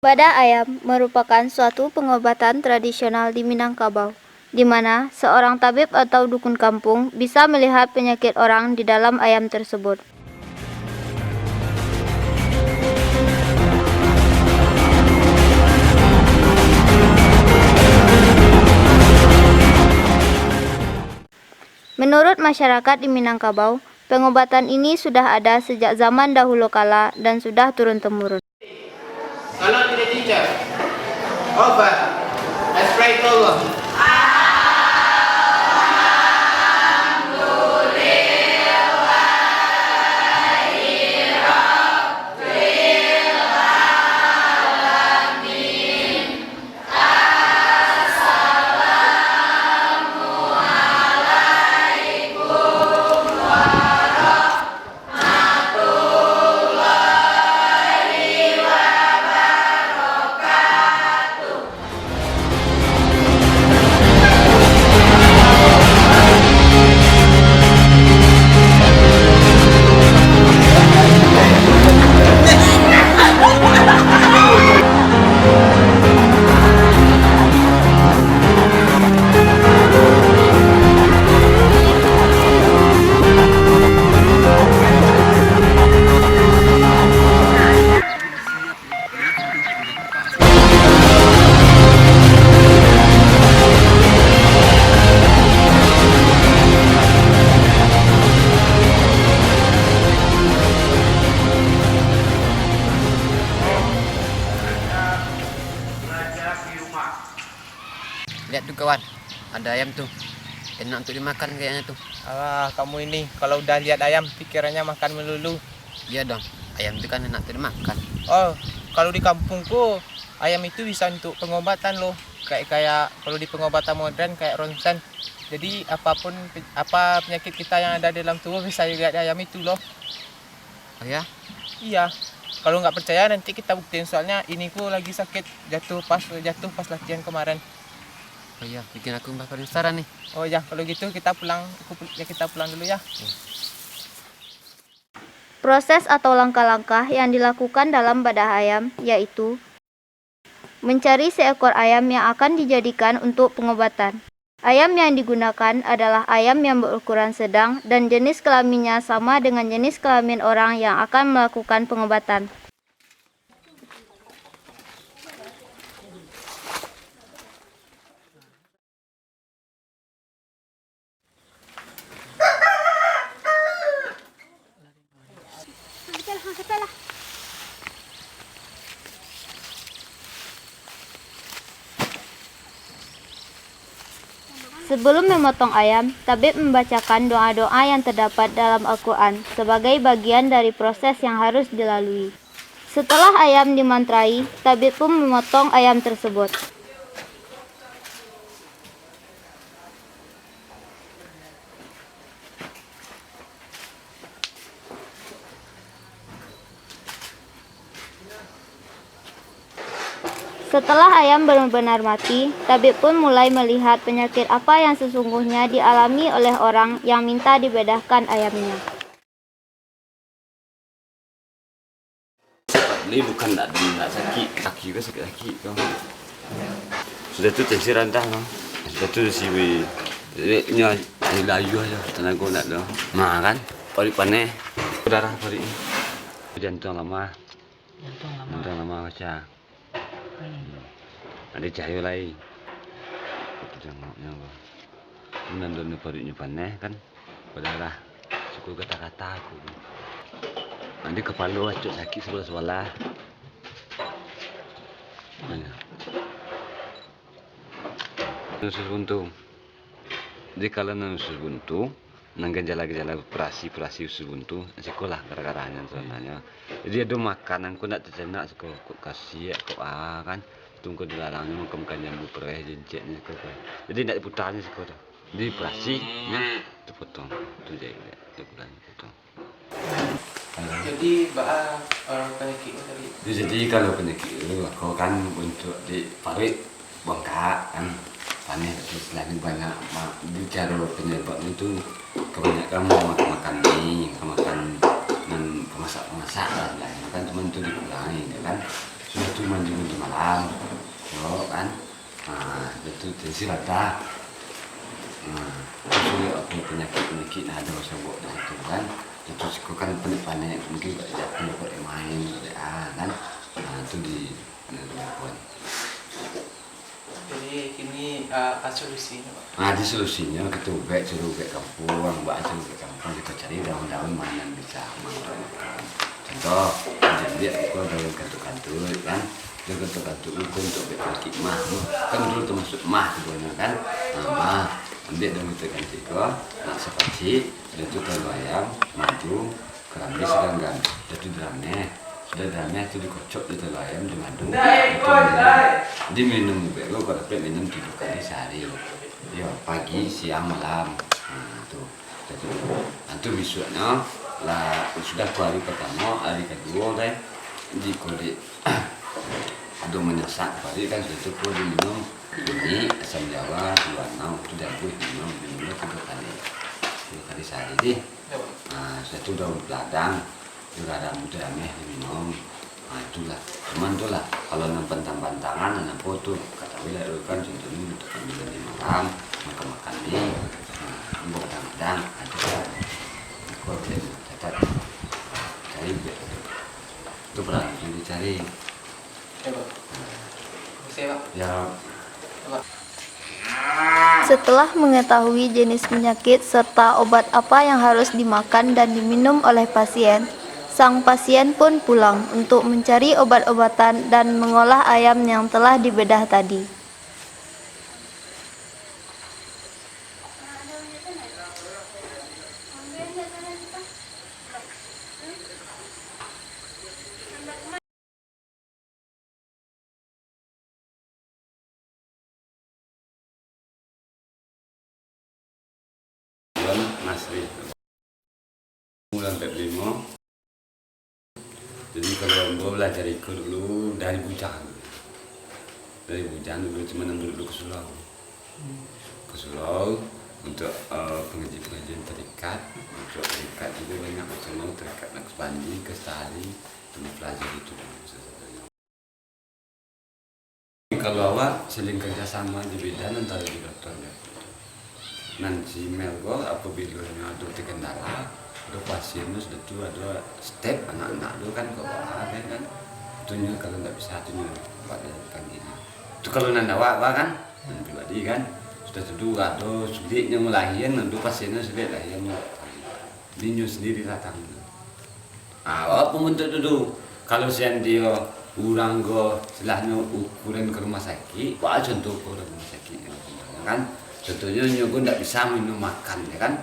Badah ayam merupakan suatu pengobatan tradisional di Minangkabau, di mana seorang tabib atau dukun kampung bisa melihat penyakit orang di dalam ayam tersebut. Menurut masyarakat di Minangkabau, pengobatan ini sudah ada sejak zaman dahulu kala dan sudah turun-temurun. Salam to the teacher. Over. Let's pray to Allah. Lihat tuh kawan, ada ayam tuh. Enak untuk dimakan kayaknya tuh. Alah, kamu ini kalau udah lihat ayam pikirannya makan melulu. Iya dong, ayam itu kan enak untuk dimakan. Oh, kalau di kampungku ayam itu bisa untuk pengobatan loh. Kayak kalau di pengobatan modern kayak ronsen. Jadi apapun apa penyakit kita yang ada dalam tubuh bisa dilihat ayam itu loh. Oh ya? Iya. Kalau nggak percaya nanti kita buktiin, soalnya iniku lagi sakit jatuh pas latihan kemarin. Oh iya, bikin aku penasaran nih. Oh ya, kalau gitu kita pulang dulu ya. Proses atau langkah-langkah yang dilakukan dalam badah ayam yaitu mencari seekor ayam yang akan dijadikan untuk pengobatan. Ayam yang digunakan adalah ayam yang berukuran sedang dan jenis kelaminnya sama dengan jenis kelamin orang yang akan melakukan pengobatan. Sebelum memotong ayam, tabib membacakan doa-doa yang terdapat dalam Al-Quran sebagai bagian dari proses yang harus dilalui. Setelah ayam dimantrai, tabib pun memotong ayam tersebut. Setelah ayam benar-benar mati, tabib pun mulai melihat penyakit apa yang sesungguhnya dialami oleh orang yang minta dibedahkan ayamnya. Ini bukan nak sakit, kaki juga sakit kaki kau. Sudah tu tensi rendah kau. Sudah tu si nya layu aja, tenaga nak dah. Mah kan, pari panen, darah pari. Jantung lama macam. Ada cahaya lain. Jangannya apa. Nandon parinya panen kan, berdarah. Suku kata-kata aku. Nanti kepala acuk sakit sebelah. Nusus buntu. Jadi kalau nusus buntu, nanggen gejala-gejala operasi usus buntu, sekolah gara-garanya sebenarnya. Jadi ada makanan ku nak tercenak suka kasih kok kan. Tunggu dilarangnya makan jambu perih jencetnya kok. Jadi nak diputarnya sekolah. Jadi operasinya dipotong. Tu jadi bulan potong. Jadi orang penyakit tadi. Jadi kalau penyakit itu aku kan untuk di parit bengkak kan panen terus lagi banyak bicara penyebab itu kebanyakan mau makan mie, makan dan pemasak lah, makan cuma itu dikurangi ya kan. sudah tuh mandi malam, yo kan, nah itu tensi rata, terus apa penyakit ada sebut di situ kan, terus kau kan panik mungkin jatuh kau main kan, nah itu di pun. Jadi ini solusinya, Pak. Nah, di solusinya kita suruh ubek kampung, buat suruh ubek kampung kita cari daun-daun mana yang bisa makan. Contoh, jadi aku daun kantuk-kantuk kan, daun kantuk-kantuk itu untuk bikin mah, kan dulu termasuk mah sebenarnya kan, mah, ambil daun kantuk kok, nak sepaci, sudah itu telur ayam, madu, keramik sedangkan, jadi dramnya. Sudah dramnya itu dikocok di telur ayam di madu, diminum bego kalau minum 7 kali sehari, ya pagi, siang, malam, nah tuh, jadi nanti besoknya lah sudah hari pertama, hari kedua kan di kode udah menyasak hari kan sudah cukup diminum ini asam jawa 26 itu dan minumnya 3 kali sehari deh. Nah sudah itu daun peladang juga ada muda meh diminum. Nah itulah cuman itulah kalau pantang-pantangan anak tuh kata bila itu kan contohnya untuk ambil di malam makan nih kadang-kadang ada kode catat cari itu berani yang dicari ya. Setelah mengetahui jenis penyakit serta obat apa yang harus dimakan dan diminum oleh pasien, sang pasien pun pulang untuk mencari obat-obatan dan mengolah ayam yang telah dibedah tadi. Masri bulan Februari. Jadi kalau gue belajar ikut dulu dari bujang dulu cuma dulu ke Sulau untuk pengajian terikat, untuk terikat juga banyak macam mau terikat nak bandi ke Sari untuk belajar itu. Kalau awak saling kerjasama di bidang antara di dokter nanti melgo apabila ada kendala ada pasien itu sudah tuh ada step anak-anak itu kan kok ada kan tunya kalau nggak bisa tunya pada kan gini itu kalau nanda awak kan dan pribadi kan sudah tuh ada sulitnya melahian nanti pasiennya sulit lah yang dinyo sendiri datang awak pembentuk dulu kalau siang dia urang go silahnya ukuran ke rumah sakit apa contoh ke rumah sakit kan contohnya nyogo tidak bisa minum makan ya kan,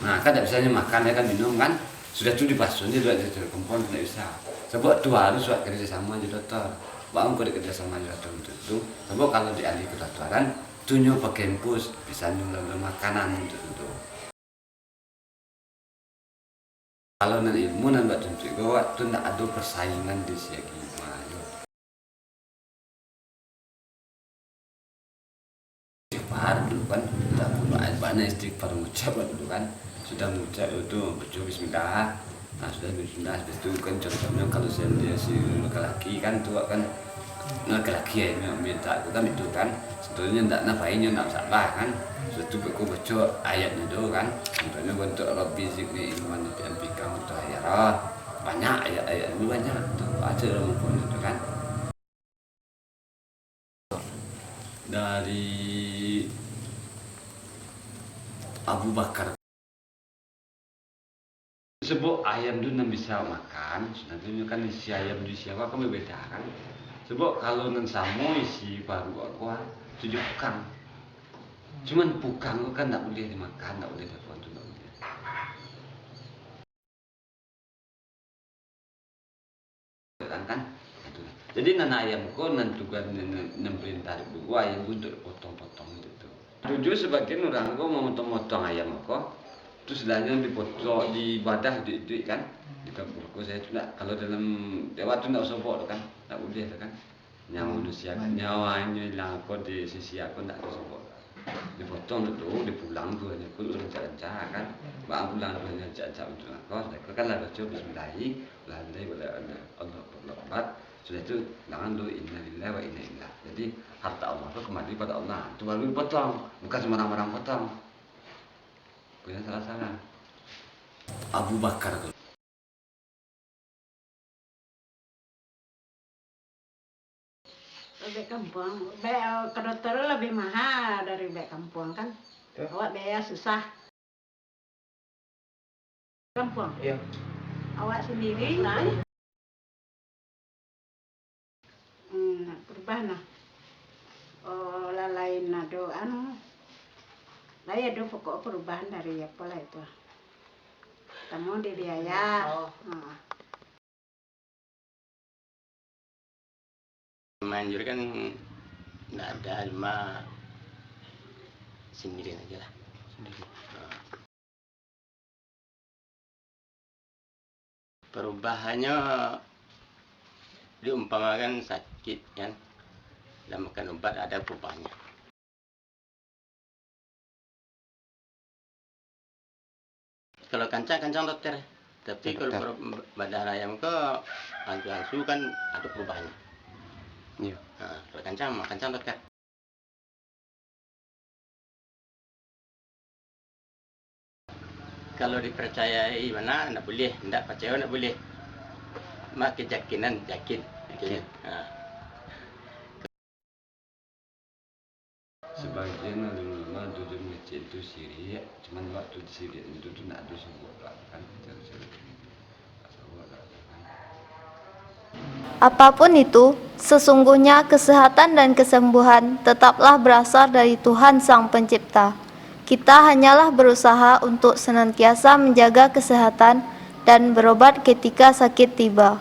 nah kan tidak bisa makan ya kan minum kan, sudah tuh dipasung dia sudah kompon tidak bisa, sebab tuh harus buat kerjasama aja dokter, bang kau kerjasama aja dokter untuk itu, sebab kalau di ahli kedokteran tuh nyogo pakai impus bisa nyogo makanan untuk itu, kalau nanti ilmu nanti buat tunjuk gawat tuh tidak ada persaingan di segi dulu kan tak perlu banyak istighfar mengucap dulu kan sudah mengucap itu baca bismillah nah sudah bismillah itu kan contohnya kalau saya dia si laki-laki kan tua kan laki-laki ya minta aku kan itu kan sebetulnya tidak nafainnya tidak salah kan sudah itu aku baca ayatnya itu kan contohnya bentuk Rabbi zikri ilman diampika mutahhirah banyak ayat-ayat ini banyak tuh baca dalam buku itu kan dari Abu Bakar sebab ayam itu tidak bisa makan sebenarnya kan isi ayam di siapa kamu beda kan sebab kalau nan samo isi baru aku 7 pukang cuman pukang itu kan tidak boleh dimakan tidak boleh diapun tidak boleh kan itu jadi nan ayam kok nan juga nemplin tarik dua ayam untuk potong-potong gitu tujuh sebagian orang kok mau motong-motong ayam kok terus istilahnya dipotong di badah di kan di kampung saya tidak kalau dalam dewa itu tidak sobok kan tidak boleh kan nyawa manusia nyawanya hilang kok di sisi aku tidak sobok dipotong itu dipulang tuh hanya pun orang caca kan bang pulang orang caca untuk aku kan lah baca bismillahi lah Allah berlebat Sudah itu jangan do innalillahi wa inna ilaihi. Jadi harta Allah itu kembali pada Allah. Itu baru dipotong, bukan sembarang-barang potong. Punya salah-salah. Abu Bakar tuh. Bebek kampung, ke dokter lebih mahal dari bebek kampung kan? Awak biaya susah. Kampung. Iya. Awak sendiri lah. Perubahan lah. Oh, lain ado lain ado pokok perubahan dari apa lah itu. Kamu di biaya. Manjur kan nggak ada, cuma sendiri aja lah. Sendiri. Perubahannya diumpamakan sakit kan, dan makan obat ada perubahannya. Kalau kancang dokter, tapi kalau badan ayam ke angsu kan ada perubahannya. Iya. Nah, kalau kancang dokter. Kalau dipercayai mana, enggak boleh. Enggak percaya, enggak boleh. Mak keyakinan, yakin. Nah. Sebagian ulama duduk masjid itu Syria, cuman waktu di Syria itu tuh nak ada semua kan Apapun itu, sesungguhnya kesehatan dan kesembuhan tetaplah berasal dari Tuhan Sang Pencipta. Kita hanyalah berusaha untuk senantiasa menjaga kesehatan dan berobat ketika sakit tiba.